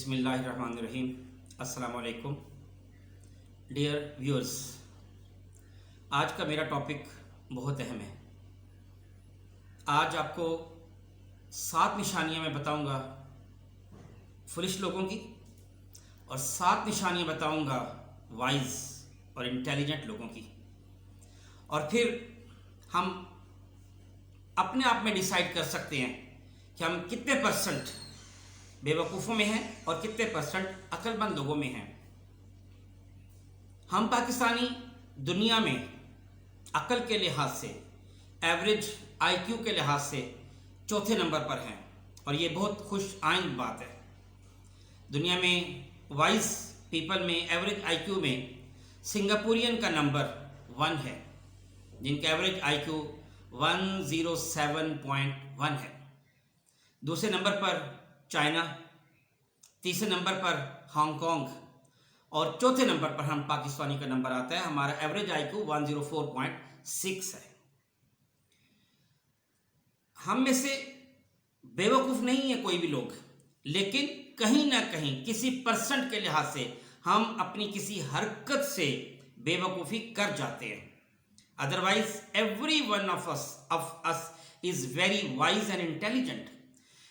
बिस्मिल्लाहिर्रहमानिर्रहीम। अस्सलाम वालेकुम डियर व्यूअर्स, आज का मेरा टॉपिक बहुत अहम है। आज आपको 7 निशानियां मैं बताऊंगा फुलिश लोगों की और 7 निशानियां बताऊंगा वाइज और इंटेलिजेंट लोगों की, और फिर हम अपने आप में डिसाइड कर सकते हैं कि हम कितने परसेंट बेवकूफ़ों में हैं और कितने परसेंट अक्लमंद लोगों में हैं। हम पाकिस्तानी दुनिया में अक्ल के लिहाज से, एवरेज आईक्यू के लिहाज से चौथे नंबर पर हैं, और ये बहुत खुश आइंद बात है। दुनिया में वाइज पीपल में एवरेज आईक्यू में सिंगापुरियन का नंबर 1 है, जिनका एवरेज आईक्यू 107.1 है। दूसरे नंबर पर चाइना, तीसरे नंबर पर हांगकांग, और चौथे नंबर पर हम पाकिस्तानी का नंबर आता है। हमारा एवरेज आईक्यू 104.6 है। हम में से बेवकूफ़ नहीं है कोई भी लोग, लेकिन कहीं ना कहीं किसी परसेंट के लिहाज से हम अपनी किसी हरकत से बेवकूफ़ी कर जाते हैं। Otherwise every one of us is very wise and intelligent.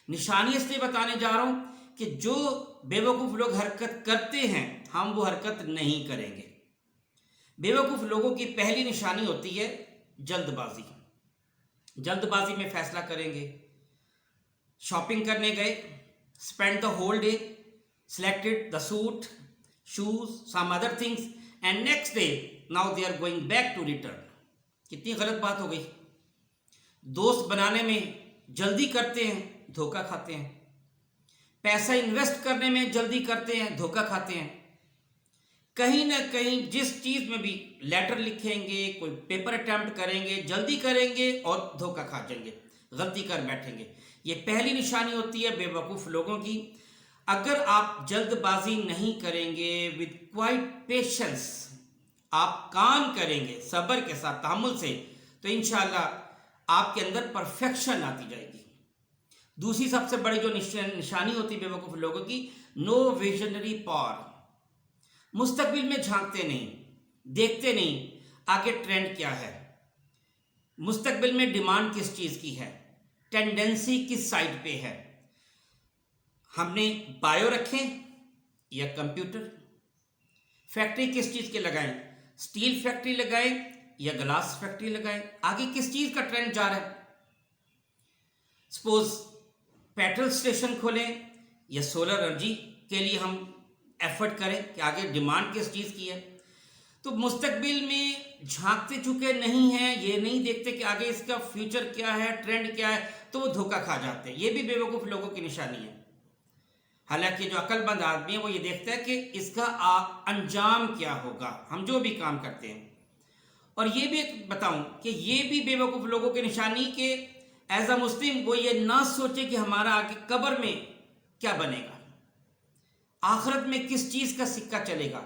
निशानी इसलिए बताने जा रहा हूं कि जो बेवकूफ़ लोग हरकत करते हैं हम वो हरकत नहीं करेंगे। बेवकूफ़ लोगों की पहली निशानी होती है जल्दबाजी। जल्दबाजी में फैसला करेंगे। शॉपिंग करने गए, spend the whole day, selected the suit, shoes, some other things, and next day now they are going back to return। कितनी गलत बात हो गई। दोस्त बनाने में जल्दी करते हैं, धोखा खाते हैं। पैसा इन्वेस्ट करने में जल्दी करते हैं, धोखा खाते हैं। कहीं ना कहीं जिस चीज में भी लेटर लिखेंगे, कोई पेपर अटेम्प्ट करेंगे, जल्दी करेंगे और धोखा खा जाएंगे, गलती कर बैठेंगे। ये पहली निशानी होती है बेवकूफ़ लोगों की। अगर आप जल्दबाजी नहीं करेंगे, विद क्वाइट पेशेंस आप काम करेंगे सब्र के साथ, तहम्मुल से, तो इंशाल्लाह आपके अंदर परफेक्शन आती जाएगी। दूसरी सबसे बड़ी जो निशानी होती है बेवकूफ़ लोगों की, नो विजनरी पावर। मुस्तकबिल में झांकते नहीं, देखते नहीं आगे ट्रेंड क्या है, मुस्तकबिल में डिमांड किस चीज़ की है, टेंडेंसी किस साइड पे है। हमने बायो रखें या कंप्यूटर, फैक्ट्री किस चीज़ के लगाएं, स्टील फैक्ट्री लगाएं या ग्लास फैक्ट्री लगाएं, आगे किस चीज़ का ट्रेंड जा रहा है। सपोज पेट्रोल स्टेशन खोलें या सोलर एनर्जी के लिए हम एफर्ट करें कि आगे डिमांड किस चीज़ की है। तो मुस्तकबिल में झांकते चुके नहीं हैं, ये नहीं देखते कि आगे इसका फ्यूचर क्या है, ट्रेंड क्या है, तो वो धोखा खा जाते हैं। ये भी बेवकूफ़ लोगों की निशानी है। हालांकि जो अक्लमंद आदमी है वो ये देखता है कि इसका अंजाम क्या होगा, हम जो भी काम करते हैं। और ये भी बताऊं कि ये भी बेवकूफ़ लोगों की निशानी के एज अ मुस्लिम वो ये ना सोचे कि हमारा आगे कब्र में क्या बनेगा, आखिरत में किस चीज़ का सिक्का चलेगा।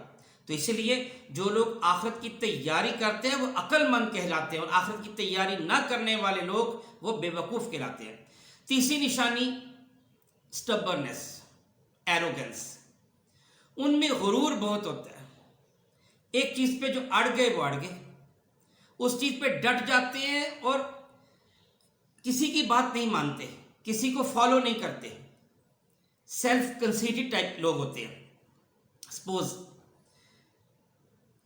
तो इसलिए जो लोग आखिरत की तैयारी करते हैं वो अक्लमंद कहलाते हैं, और आखिरत की तैयारी ना करने वाले लोग वो बेवकूफ़ कहलाते हैं। तीसरी निशानी स्टबर्नेस, एरोगेंस। उनमें गुरूर बहुत होता है। एक चीज़ पे जो अड़ गए वो अड़ गए, उस चीज़ पे डट जाते हैं और किसी की बात नहीं मानते, किसी को फॉलो नहीं करते। सेल्फ कंसीडेड टाइप लोग होते हैं। सपोज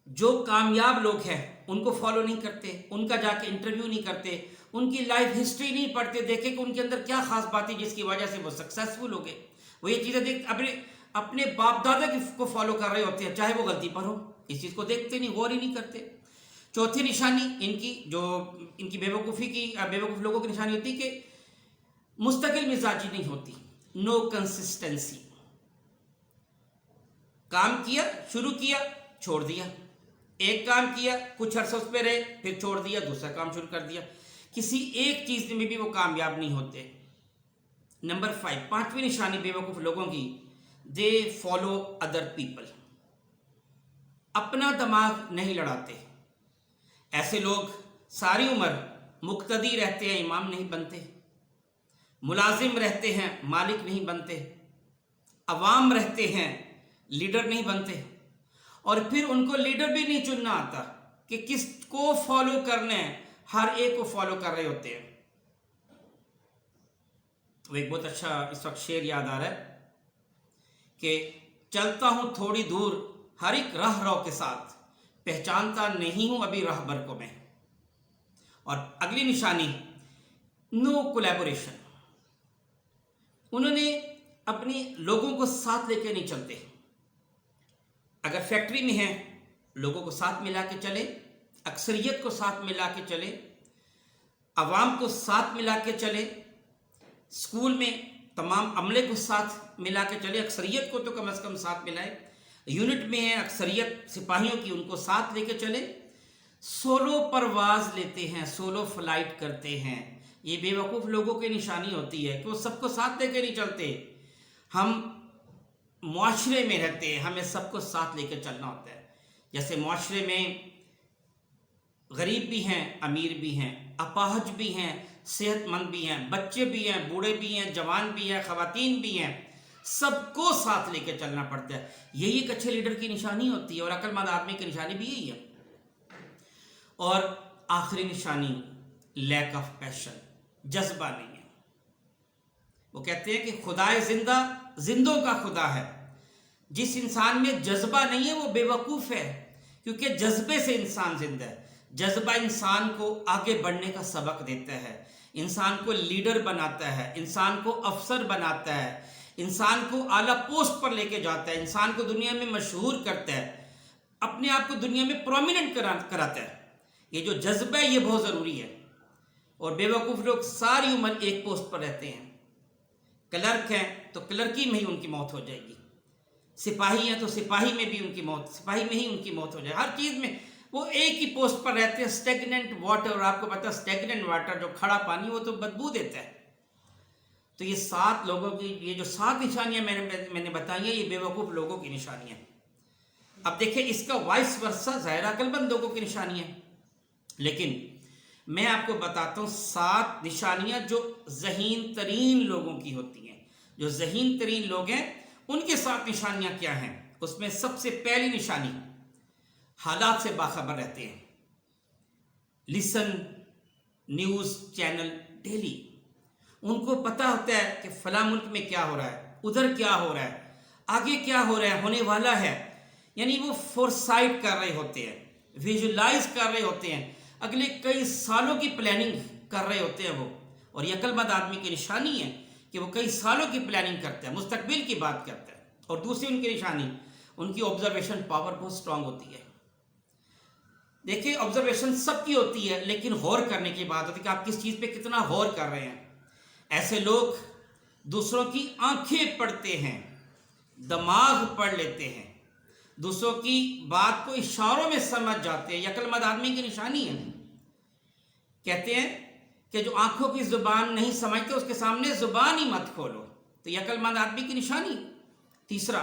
जो कामयाब लोग हैं उनको फॉलो नहीं करते, उनका जाके इंटरव्यू नहीं करते, उनकी लाइफ हिस्ट्री नहीं पढ़ते, देखे कि उनके अंदर क्या खास बात है जिसकी वजह से वो सक्सेसफुल हो गए। वो ये चीज़ें देख अपने बाप दादा को फॉलो कर रहे होते हैं, चाहे वो गलती पर हो, इस चीज़ को देखते नहीं, गौर ही नहीं करते। चौथी निशानी इनकी बेवकूफ़ी की, बेवकूफ़ लोगों की निशानी होती है कि मुस्तकिल मिजाजी नहीं होती, नो कंसिस्टेंसी। काम किया, शुरू किया, छोड़ दिया, एक काम किया, कुछ अरसा उस पर रहे, फिर छोड़ दिया, दूसरा काम शुरू कर दिया। किसी एक चीज़ में भी वो कामयाब नहीं होते। नंबर 5, पांचवी निशानी बेवकूफ़ लोगों की, दे फॉलो अदर पीपल। अपना दिमाग नहीं लड़ाते। ऐसे लोग सारी उम्र मुक्तदी रहते हैं, इमाम नहीं बनते, मुलाजिम रहते हैं, मालिक नहीं बनते, अवाम रहते हैं, लीडर नहीं बनते, और फिर उनको लीडर भी नहीं चुनना आता कि किसको फॉलो करना है, हर एक को फॉलो कर रहे होते हैं। वो एक बहुत अच्छा इस वक्त शेर याद आ रहा है कि चलता हूं थोड़ी दूर हर एक राह रो के साथ, पहचानता नहीं हूं अभी राहबर को मैं। और अगली निशानी, नो कोलैबोरेशन। उन्होंने अपने लोगों को साथ लेके नहीं चलते। अगर फैक्ट्री में है, लोगों को साथ मिला के चले, अक्सरियत को साथ मिला के चले, अवाम को साथ मिला के चले, स्कूल में तमाम अमले को साथ मिला के चले, अक्सरियत को तो कम से कम साथ मिलाए, यूनिट में है अक्सरियत सिपाहियों की, उनको साथ लेके चले। सोलो परवाज लेते हैं, सोलो फ्लाइट करते हैं। ये बेवकूफ़ लोगों की निशानी होती है कि वो सबको साथ लेके नहीं चलते। हम मुआशरे में रहते हैं, हमें सबको साथ लेकर चलना होता है। जैसे मुआशरे में गरीब भी हैं, अमीर भी हैं, अपाहज भी हैं, सेहतमंद भी हैं, बच्चे भी हैं, बूढ़े भी हैं, जवान भी हैं, ख़वातीन भी हैं, सबको साथ लेकर चलना पड़ता है। यही एक अच्छे लीडर की निशानी होती है, और अक्लमंद आदमी की निशानी भी यही है। और आखिरी निशानी, लैक ऑफ पैशन, जज्बा नहीं है। वो कहते हैं कि खुदाए जिंदा जिंदों का खुदा है। जिस इंसान में जज्बा नहीं है वो बेवकूफ़ है, क्योंकि जज्बे से इंसान जिंदा है। जज्बा इंसान को आगे बढ़ने का सबक देता है, इंसान को लीडर बनाता है, इंसान को अफसर बनाता है, इंसान को आला पोस्ट पर लेके जाता है, इंसान को दुनिया में मशहूर करता है, अपने आप को दुनिया में प्रोमिनेंट कराता है। ये जो जज्बा है ये बहुत ज़रूरी है। और बेवकूफ़ लोग सारी उम्र एक पोस्ट पर रहते हैं। क्लर्क हैं तो क्लर्की में ही उनकी मौत हो जाएगी, सिपाही हैं तो सिपाही में भी उनकी मौत, सिपाही में ही उनकी मौत हो जाए। हर चीज़ में वो एक ही पोस्ट पर रहते हैं, स्टेगनेंट वाटर। और आपको पता है स्टेगनेंट वाटर, जो खड़ा पानी, वो तो बदबू देता है। तो ये 7 लोगों की, ये जो 7 निशानियां मैंने बताई है, ये बेवकूफ़ लोगों की निशानियां। अब देखिए इसका वाइस वर्सा ज़ाहिर अक्लमंद लोगों की निशानियां। लेकिन मैं आपको बताता हूँ 7 निशानियां जो ज़हीन तरीन लोगों की होती हैं। जो ज़हीन तरीन लोग हैं उनके 7 निशानियां क्या हैं। उसमें सबसे पहली निशानी, हालात से बाखबर रहते हैं। लिसन न्यूज़ चैनल डेली, उनको पता होता है कि फला मुल्क में क्या हो रहा है, उधर क्या हो रहा है, आगे क्या हो रहा है, होने वाला है। यानी वो फोरसाइट कर रहे होते हैं, विजुलाइज कर रहे होते हैं, अगले कई सालों की प्लानिंग कर रहे होते हैं वो। और ये अक्लमंद आदमी की निशानी है कि वो कई सालों की प्लानिंग करता है, मुस्तकबिल की बात करता है। और दूसरी उनकी निशानी, उनकी ऑब्जर्वेशन पावर बहुत स्ट्रांग होती है। देखिए ऑब्जर्वेशन सबकी होती है, लेकिन गौर करने की बात होती है कि आप किस चीज़ पे कितना गौर कर रहे हैं। ऐसे लोग दूसरों की आंखें पढ़ते हैं, दिमाग पढ़ लेते हैं, दूसरों की बात को इशारों में समझ जाते हैं। अक्लमंद आदमी की निशानी है। कहते हैं कि जो आंखों की जुबान नहीं समझते उसके सामने जुबान ही मत खोलो। तो ये अक्लमंद आदमी की निशानी। तीसरा,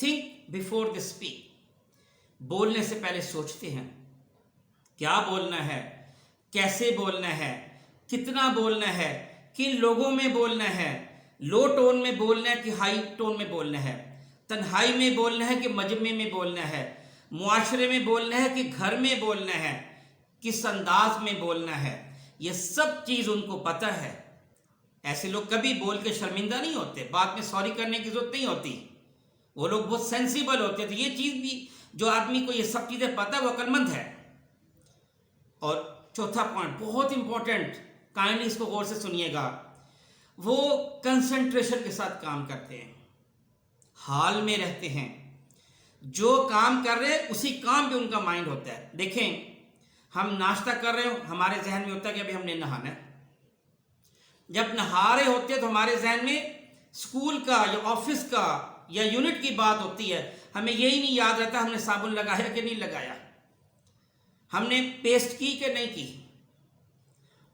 थिंक बिफोर द स्पीक, बोलने से पहले सोचते हैं क्या बोलना है, कैसे बोलना है, कितना बोलना है, किन लोगों में बोलना है, लो टोन में बोलना है कि हाई टोन में बोलना है, तन्हाई में बोलना है कि मजमे में बोलना है, मुआशरे में बोलना है कि घर में बोलना है, किस अंदाज में बोलना है। ये सब चीज़ उनको पता है। ऐसे लोग कभी बोल के शर्मिंदा नहीं होते, बाद में सॉरी करने की जरूरत नहीं होती। वो लोग बहुत सेंसिबल होते हैं। तो ये चीज़ भी, जो आदमी को ये सब चीज़ें पता है वो अक्लमंद है। और चौथा पॉइंट बहुत इंपॉर्टेंट, काइंडली इसको गौर से सुनिएगा, वो कंसंट्रेशन के साथ काम करते हैं, हाल में रहते हैं, जो काम कर रहे हैं उसी काम पे उनका माइंड होता है। देखें हम नाश्ता कर रहे हो, हमारे जहन में होता है कि अभी हमने नहाना है। जब नहा रहे होते हैं तो हमारे जहन में स्कूल का या ऑफिस का या यूनिट की बात होती है। हमें यही नहीं याद रहता हमने साबुन लगाया कि नहीं लगाया, हमने पेस्ट की कि नहीं की।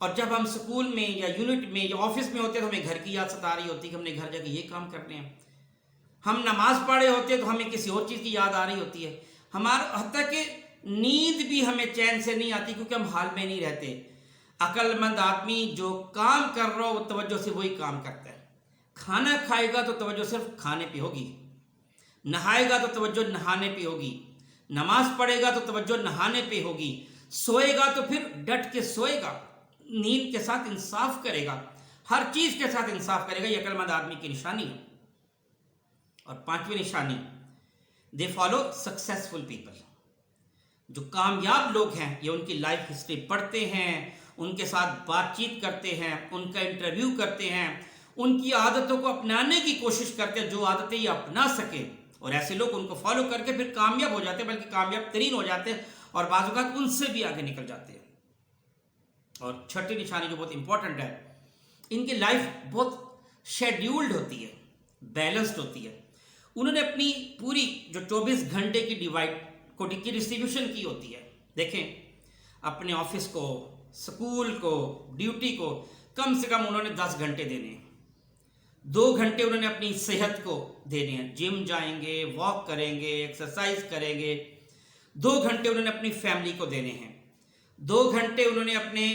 और जब हम स्कूल में या यूनिट में या ऑफिस में होते हैं तो हमें घर की याद सता रही होती है कि हमने घर जाके ये काम करने हैं। हम नमाज पढ़े होते हैं तो हमें किसी और चीज़ की याद आ रही होती है। हमारा हत्ता कि नींद भी हमें चैन से नहीं आती, क्योंकि हम हाल में नहीं रहते। अक्लमंद आदमी जो काम कर रहा हो वो तवज्जो से वही काम करता है। खाना खाएगा तो तवज्जो सिर्फ खाने पे होगी, नहाएगा तो तवज्जो नहाने पे होगी, नमाज पढ़ेगा तो तवज्जो नहाने पे होगी, सोएगा तो फिर डट के सोएगा, नींद के साथ इंसाफ करेगा, हर चीज के साथ इंसाफ करेगा। ये अक्लमंद आदमी की निशानी है। और पांचवी निशानी, दे फॉलो सक्सेसफुल पीपल। जो कामयाब लोग हैं ये उनकी लाइफ हिस्ट्री पढ़ते हैं, उनके साथ बातचीत करते हैं, उनका इंटरव्यू करते हैं, उनकी आदतों को अपनाने की कोशिश करते हैं, जो आदतें ये अपना सके। और ऐसे लोग उनको फॉलो करके फिर कामयाब हो जाते हैं, बल्कि कामयाब तरीन हो जाते हैं, और बाज़ औक़ात उनसे भी आगे निकल जाते हैं। और छठी निशानी जो बहुत इंपॉर्टेंट है, इनकी लाइफ बहुत शेड्यूल्ड होती है, बैलेंस्ड होती है। उन्होंने अपनी पूरी जो 24 घंटे की डिस्ट्रीब्यूशन की होती है। देखें, अपने ऑफिस को, स्कूल को, ड्यूटी को कम से कम उन्होंने 10 घंटे देने हैं। 2 घंटे उन्होंने अपनी सेहत को देने हैं, जिम जाएंगे, वॉक करेंगे, एक्सरसाइज करेंगे। 2 घंटे उन्होंने अपनी फैमिली को देने हैं। 2 घंटे उन्होंने अपने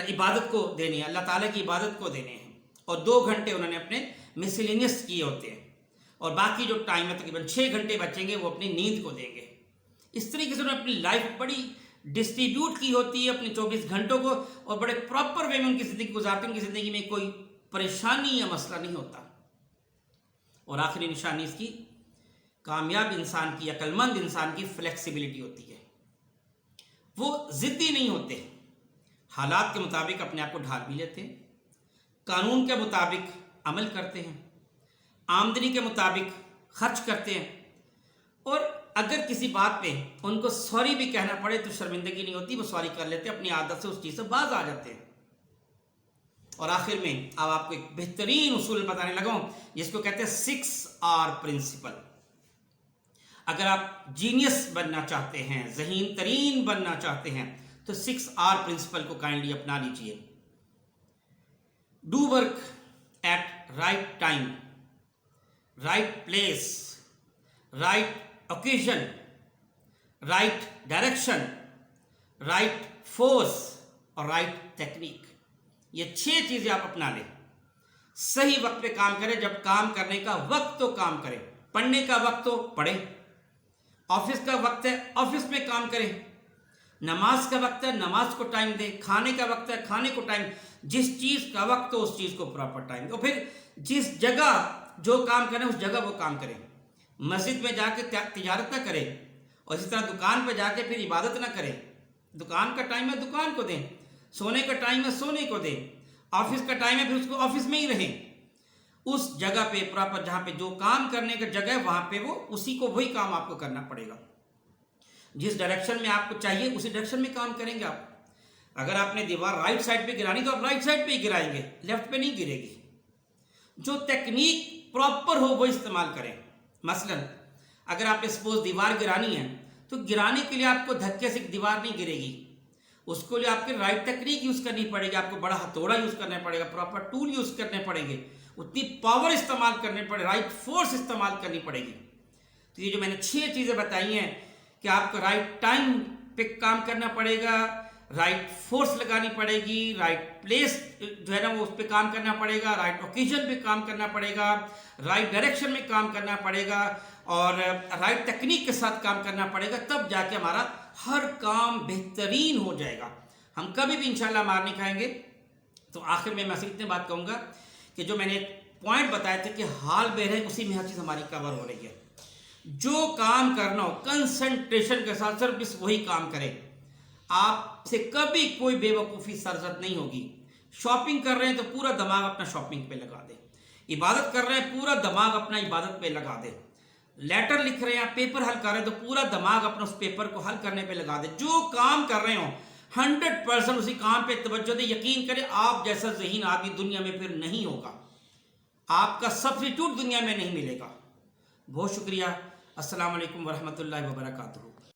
इबादत को देने हैं, अल्लाह ताला की इबादत को देने हैं। और 2 घंटे उन्होंने अपने मिसलिनियस किए होते हैं। और बाकी जो टाइम है तकरीबन 6 घंटे बचेंगे वो अपनी नींद को देंगे। इस तरीके से उन्होंने अपनी लाइफ बड़ी डिस्ट्रीब्यूट की होती है, अपने 24 घंटों को, और बड़े प्रॉपर वे में उनकी ज़िंदगी गुजारते हैं। उनकी ज़िंदगी में कोई परेशानी या मसला नहीं होता। और आखिरी निशानी इसकी, कामयाब इंसान की, अक्लमंद इंसान की फ्लेक्सिबिलिटी होती है। वो ज़िद्दी नहीं होते, हालात के मुताबिक अपने आप को ढाल भी लेते हैं, कानून के मुताबिक अमल करते हैं, आमदनी के मुताबिक खर्च करते हैं। और अगर किसी बात पे उनको सॉरी भी कहना पड़े तो शर्मिंदगी नहीं होती, वो सॉरी कर लेते हैं, अपनी आदत से उस चीज़ से बाज आ जाते हैं। और आखिर में अब आपको एक बेहतरीन उसूल बताने लगा हूं, जिसको कहते हैं 6R प्रिंसिपल। अगर आप जीनियस बनना चाहते हैं, ज़हीन तरीन बनना चाहते हैं, तो 6R प्रिंसिपल को काइंडली अपना लीजिए। Do work at right time, right place, right occasion, right direction, right force और राइट टेक्निक। ये 6 चीजें आप अपना लें। सही वक्त पे काम करें, जब काम करने का वक्त तो काम करें, पढ़ने का वक्त तो पढ़ें, ऑफिस का वक्त है ऑफिस में काम करें, नमाज का वक्त है नमाज को टाइम दें, खाने का वक्त है खाने को टाइम, जिस चीज का वक्त हो उस चीज को प्रॉपर टाइम दो। फिर जिस जगह जो काम करें उस जगह वो काम करें। मस्जिद में जाके तिजारत ना करें, और इसी तरह दुकान पर जाके फिर इबादत ना करें। दुकान का टाइम है दुकान को दें, सोने का टाइम है सोने को दें, ऑफिस का टाइम है फिर उसको ऑफिस में ही रहें। उस जगह पे प्रॉपर जहां पे जो काम करने का जगह है वहां पे वो उसी को वही काम आपको करना पड़ेगा। जिस डायरेक्शन में आपको चाहिए उसी डायरेक्शन में काम करेंगे आप। अगर आपने दीवार राइट साइड पे गिरानी तो आप राइट साइड पे ही गिराएंगे, लेफ्ट पे नहीं गिरेगी। जो टेक्निक प्रॉपर हो वो इस्तेमाल करें। मसलन अगर आपने सपोज दीवार गिरानी है तो गिराने के लिए आपको धक्के से दीवार नहीं गिरेगी, उसको लिए आपके राइट टेक्निक यूज करनी पड़ेगी, आपको बड़ा हथौड़ा यूज करना पड़ेगा, प्रॉपर टूल यूज करने पड़ेंगे, उतनी पावर इस्तेमाल करनी पड़ेगी, राइट फोर्स इस्तेमाल करनी पड़ेगी। तो ये जो मैंने 6 चीजें बताई हैं कि आपको राइट टाइम पे काम करना पड़ेगा, राइट फोर्स लगानी पड़ेगी, राइट प्लेस जो है ना वो उस पर काम करना पड़ेगा, राइट ओकेजन पे काम करना पड़ेगा, राइट डायरेक्शन में काम करना पड़ेगा, और राइट टेक्निक के साथ काम करना पड़ेगा। तब जाके हमारा हर काम बेहतरीन हो जाएगा। हम कभी भी इंशाल्लाह मार नहीं खाएंगे। तो आखिर में मैं सिर्फ इतनी बात कहूँगा कि जो मैंने पॉइंट बताए थे कि हाल बेर है उसी में हर चीज़ हमारी कवर हो रही है। जो काम करना हो कंसंट्रेशन के साथ सिर्फ इस वही काम करें, आपसे कभी कोई बेवकूफ़ी सरजद नहीं होगी। शॉपिंग कर रहे हैं तो पूरा दिमाग अपना शॉपिंग पे लगा दे, इबादत कर रहे हैं पूरा दिमाग अपना इबादत पे लगा दे, लेटर लिख रहे हैं पेपर हल कर रहे हैं तो पूरा दिमाग अपना उस पेपर को हल करने पे लगा दे। जो काम कर रहे हो 100% उसी काम पे तवज्जो दे। यकीन करें आप जैसा ज़हीन आदमी दुनिया में फिर नहीं होगा, आपका सब्स्टिट्यूट दुनिया में नहीं मिलेगा। बहुत शुक्रिया। अस्सलाम वालेकुम वरहमतुल्लाहि वबरकातुहू।